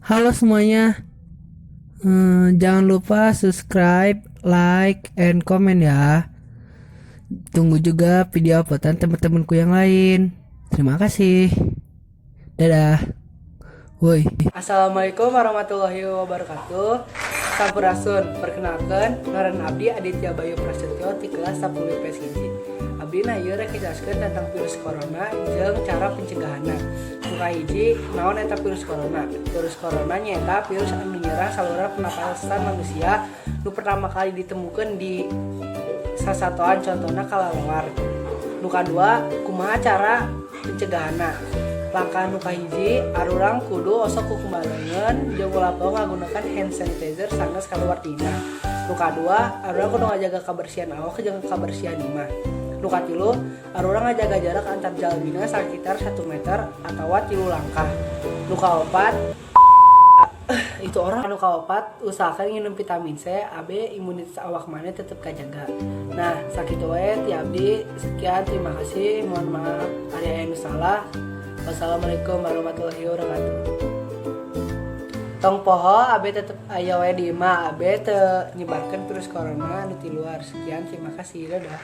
Halo semuanya, jangan lupa subscribe, like, and comment ya. Tunggu juga video uploadan teman-temanku yang lain. Terima kasih. Dadah. Woi. Assalamualaikum warahmatullahi wabarakatuh. Sampurasun, perkenalkan ngaran abdi Aditya Bayu Prasetyo di kelas 10 IPS hiji. Abdi na ieu rek ngajaskeun tentang virus corona jeung cara pencegahanna. Nu kahiji, naon eta virus corona? Virus corona nyaeta virus anu nyerang saluran pernapasan manusia nu pertama kali ditemukeun di sasatoan contohna kelelawar. Nu kadua, kumaha cara pencegahanna? Langkah nu kahiji, arurang kudu osok kukumbalengan jeung ulah poe ngagunakan hand sanitizer sanggeus kaluar dina. Nu kadua, arurang kudu ngajaga kabersihan awak jeung kabersihan imah. Nu katilu, arurang ngajaga jarak antar jalmina sakitar 1 meter atawa 3 langkah. Nu kaopat, itu orang anu kaopat usahakan minum vitamin C, AB imunitas awak maneh tetep kajaga. Nah, sakitu wae ti abdi. Sekian, terima kasih. Mohon maaf aya anu salah. Wassalamualaikum warahmatullahi wabarakatuh. Tong poho abe tetep aya we di imah, abe teu nyebarkeun virus corona nu ti luar. Sekian, terima kasih. Dadah.